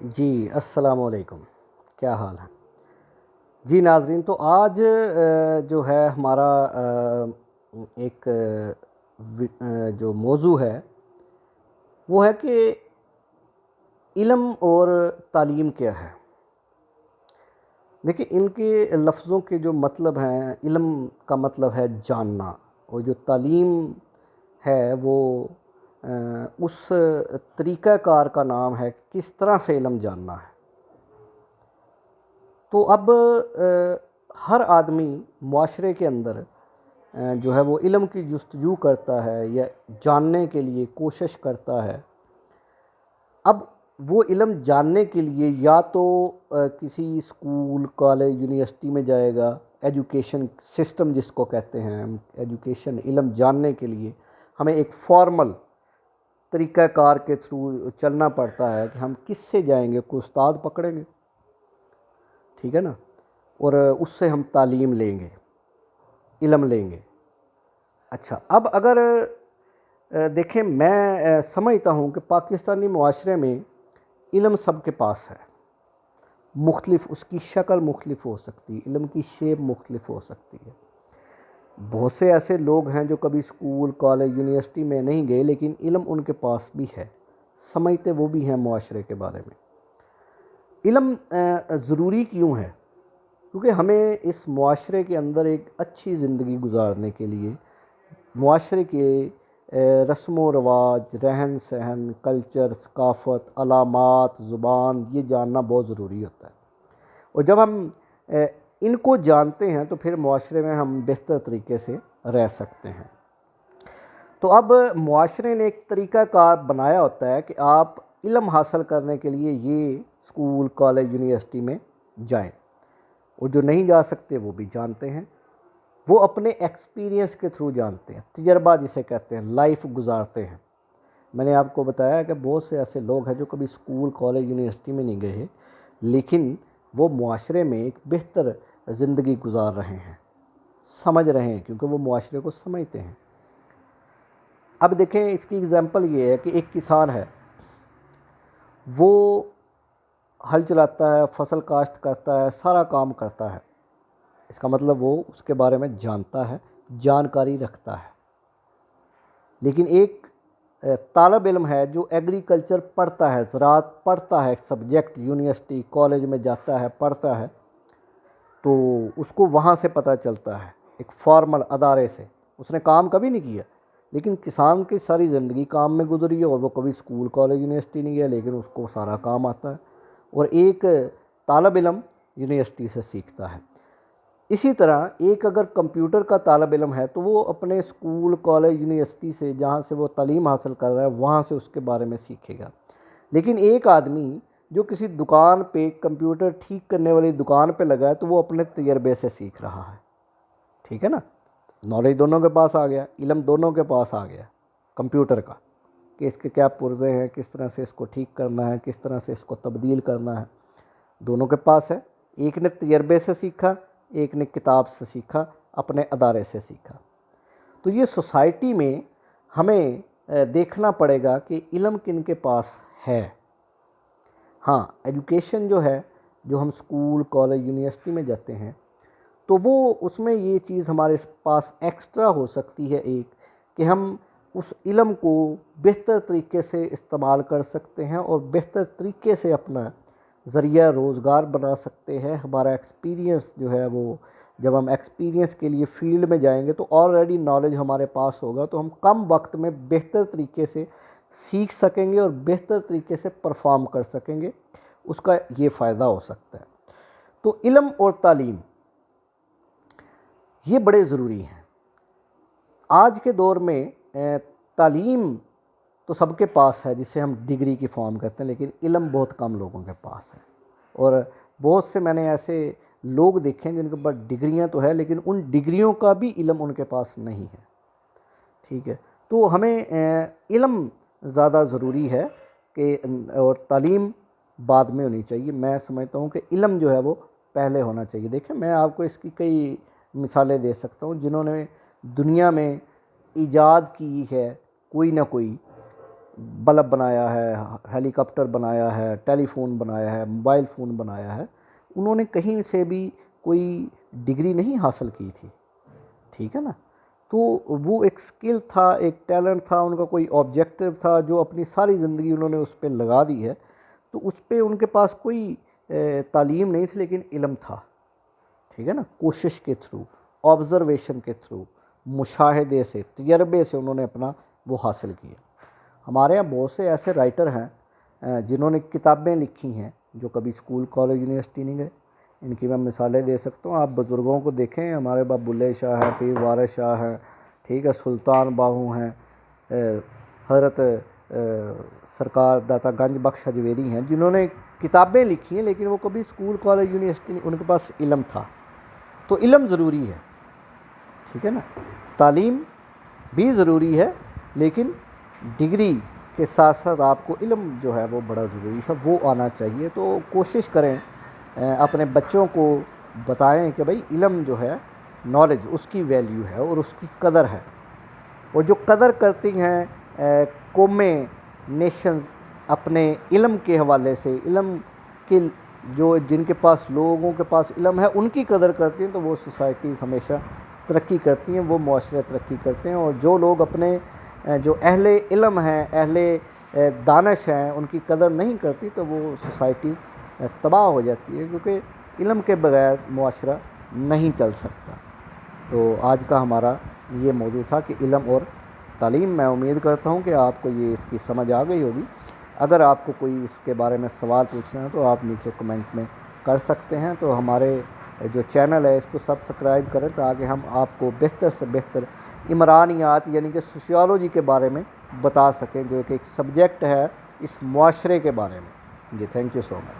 جی السلام علیکم، کیا حال ہے؟ جی ناظرین، تو آج جو ہے ہمارا ایک جو موضوع ہے وہ ہے کہ علم اور تعلیم کیا ہے۔ دیکھیں، ان کے لفظوں کے جو مطلب ہیں، علم کا مطلب ہے جاننا، اور جو تعلیم ہے وہ اس طریقہ کار کا نام ہے کس طرح سے علم جاننا ہے۔ تو اب ہر آدمی معاشرے کے اندر جو ہے وہ علم کی جستجو کرتا ہے یا جاننے کے لیے کوشش کرتا ہے۔ اب وہ علم جاننے کے لیے یا تو کسی اسکول، کالج، یونیورسٹی میں جائے گا، ایجوکیشن سسٹم جس کو کہتے ہیں، ایجوکیشن علم جاننے کے لیے ہمیں ایک فارمل طریقہ کار کے تھرو چلنا پڑتا ہے کہ ہم کس سے جائیں گے، کوئی استاد پکڑیں گے، ٹھیک ہے نا، اور اس سے ہم تعلیم لیں گے، علم لیں گے۔ اچھا، اب اگر دیکھیں، میں سمجھتا ہوں کہ پاکستانی معاشرے میں علم سب کے پاس ہے، مختلف اس کی شکل مختلف ہو سکتی ہے، علم کی شیپ مختلف ہو سکتی ہے۔ بہت سے ایسے لوگ ہیں جو کبھی اسکول، کالج، یونیورسٹی میں نہیں گئے لیکن علم ان کے پاس بھی ہے، سمجھتے وہ بھی ہیں معاشرے کے بارے میں۔ علم ضروری کیوں ہے؟ کیونکہ ہمیں اس معاشرے کے اندر ایک اچھی زندگی گزارنے کے لیے معاشرے کے رسم و رواج، رہن سہن، کلچر، ثقافت، علامات، زبان، یہ جاننا بہت ضروری ہوتا ہے۔ اور جب ہم ان کو جانتے ہیں تو پھر معاشرے میں ہم بہتر طریقے سے رہ سکتے ہیں۔ تو اب معاشرے نے ایک طریقہ کار بنایا ہوتا ہے کہ آپ علم حاصل کرنے کے لیے یہ اسکول، کالج، یونیورسٹی میں جائیں، اور جو نہیں جا سکتے وہ بھی جانتے ہیں، وہ اپنے ایکسپیرینس کے تھرو جانتے ہیں، تجربہ جسے کہتے ہیں، لائف گزارتے ہیں۔ میں نے آپ کو بتایا کہ بہت سے ایسے لوگ ہیں جو کبھی اسکول، کالج، یونیورسٹی میں نہیں گئے لیکن وہ معاشرے میں ایک بہتر زندگی گزار رہے ہیں، سمجھ رہے ہیں، کیونکہ وہ معاشرے کو سمجھتے ہیں۔ اب دیکھیں، اس کی اگزامپل یہ ہے کہ ایک کسان ہے، وہ ہل چلاتا ہے، فصل کاشت کرتا ہے، سارا کام کرتا ہے، اس کا مطلب وہ اس کے بارے میں جانتا ہے، جانکاری رکھتا ہے۔ لیکن ایک طالب علم ہے جو ایگریکلچر پڑھتا ہے، زراعت پڑھتا ہے، سبجیکٹ یونیورسٹی، کالج میں جاتا ہے، پڑھتا ہے، تو اس کو وہاں سے پتہ چلتا ہے، ایک فارمل ادارے سے، اس نے کام کبھی نہیں کیا، لیکن کسان کی ساری زندگی کام میں گزری ہے، اور وہ کبھی اسکول، کالج، یونیورسٹی نہیں گیا لیکن اس کو سارا کام آتا ہے۔ اور ایک طالب علم یونیورسٹی سے سیکھتا ہے۔ اسی طرح ایک اگر کمپیوٹر کا طالب علم ہے تو وہ اپنے اسکول، کالج، یونیورسٹی سے جہاں سے وہ تعلیم حاصل کر رہا ہے وہاں سے اس کے بارے میں سیکھے گا۔ لیکن ایک آدمی جو کسی دکان پہ، کمپیوٹر ٹھیک کرنے والی دکان پہ لگا ہے، تو وہ اپنے تجربے سے سیکھ رہا ہے، ٹھیک ہے نا۔ نالج دونوں کے پاس آ گیا، علم دونوں کے پاس آ گیا، کمپیوٹر کا، کہ اس کے کیا پرزے ہیں، کس طرح سے اس کو ٹھیک کرنا ہے، کس طرح سے اس کو تبدیل کرنا ہے، دونوں کے پاس ہے۔ ایک نے تجربے سے سیکھا، ایک نے کتاب سے سیکھا، اپنے ادارے سے سیکھا۔ تو یہ سوسائٹی میں ہمیں دیکھنا پڑے گا کہ علم کن کے پاس ہے۔ ہاں، ایجوکیشن جو ہے، جو ہم اسکول، کالج، یونیورسٹی میں جاتے ہیں، تو وہ اس میں یہ چیز ہمارے پاس ایکسٹرا ہو سکتی ہے، ایک کہ ہم اس علم کو بہتر طریقے سے استعمال کر سکتے ہیں اور بہتر طریقے سے اپنا ذریعہ روزگار بنا سکتے ہیں۔ ہمارا ایکسپیرینس جو ہے وہ، جب ہم ایکسپیرینس کے لیے فیلڈ میں جائیں گے تو آلریڈی نالج ہمارے پاس ہوگا، تو ہم کم وقت میں بہتر طریقے سے سیکھ سکیں گے اور بہتر طریقے سے پرفارم کر سکیں گے، اس کا یہ فائدہ ہو سکتا ہے۔ تو علم اور تعلیم یہ بڑے ضروری ہیں۔ آج کے دور میں تعلیم تو سب کے پاس ہے، جسے ہم ڈگری کی فارم کرتے ہیں، لیکن علم بہت کم لوگوں کے پاس ہے، اور بہت سے میں نے ایسے لوگ دیکھے ہیں جن کے پاس ڈگریاں تو ہے لیکن ان ڈگریوں کا بھی علم ان کے پاس نہیں ہے، ٹھیک ہے۔ تو ہمیں علم زیادہ ضروری ہے کہ، اور تعلیم بعد میں ہونی چاہیے۔ میں سمجھتا ہوں کہ علم جو ہے وہ پہلے ہونا چاہیے۔ دیکھیں، میں آپ کو اس کی کئی مثالیں دے سکتا ہوں جنہوں نے دنیا میں ایجاد کی ہے کوئی نہ کوئی، بلب بنایا ہے، ہیلی کاپٹر بنایا ہے، ٹیلی فون بنایا ہے، موبائل فون بنایا ہے، انہوں نے کہیں سے بھی کوئی ڈگری نہیں حاصل کی تھی، ٹھیک ہے نا. تو وہ ایک سکل تھا، ایک ٹیلنٹ تھا، ان کا کوئی آبجیکٹو تھا جو اپنی ساری زندگی انہوں نے اس پہ لگا دی ہے. تو اس پہ ان کے پاس کوئی تعلیم نہیں تھی لیکن علم تھا، ٹھیک ہے نا. کوشش کے تھرو، آبزرویشن کے تھرو، مشاہدے سے، تجربے سے انہوں نے اپنا وہ حاصل کیا. ہمارے یہاں بہت سے ایسے رائٹر ہیں جنہوں نے کتابیں لکھی ہیں جو کبھی اسکول کالج یونیورسٹی نہیں گئے. ان کی میں مثالیں دے سکتا ہوں. آپ بزرگوں کو دیکھیں، ہمارے پاس بلے شاہ ہیں، پیر وارث شاہ ہیں، ٹھیک ہے، سلطان باہو ہیں، حضرت سرکار داتا گنج بخش حجویری ہیں، جنہوں نے کتابیں لکھی ہیں لیکن وہ کبھی اسکول کالج یونیورسٹی نہیں، ان کے پاس علم تھا. تو علم ضروری ہے، ٹھیک ہے نا. تعلیم بھی ضروری ہے لیکن ڈگری کے ساتھ ساتھ آپ کو علم جو ہے وہ بڑا ضروری ہے، وہ آنا چاہیے. تو کوشش کریں اپنے بچوں کو بتائیں کہ بھائی علم جو ہے، نالج، اس کی ویلیو ہے اور اس کی قدر ہے. اور جو قدر کرتی ہیں قومیں، نیشنز اپنے علم کے حوالے سے، علم کے جو جن کے پاس، لوگوں کے پاس علم ہے ان کی قدر کرتی ہیں، تو وہ سوسائٹیز ہمیشہ ترقی کرتی ہیں، وہ معاشرے ترقی کرتے ہیں. اور جو لوگ اپنے جو اہل علم ہیں، اہل دانش ہیں، ان کی قدر نہیں کرتی تو وہ سوسائٹیز تباہ ہو جاتی ہے، کیونکہ علم کے بغیر معاشرہ نہیں چل سکتا. تو آج کا ہمارا یہ موضوع تھا کہ علم اور تعلیم. میں امید کرتا ہوں کہ آپ کو یہ اس کی سمجھ آ گئی ہوگی. اگر آپ کو کوئی اس کے بارے میں سوال پوچھنا ہے تو آپ نیچے کمنٹ میں کر سکتے ہیں. تو ہمارے جو چینل ہے اس کو سبسکرائب کریں تاکہ ہم آپ کو بہتر سے بہتر عمرانیات یعنی کہ سوشیالوجی کے بارے میں بتا سکیں، جو کہ ایک سبجیکٹ ہے اس معاشرے کے بارے میں. جی تھینک یو سو مچ.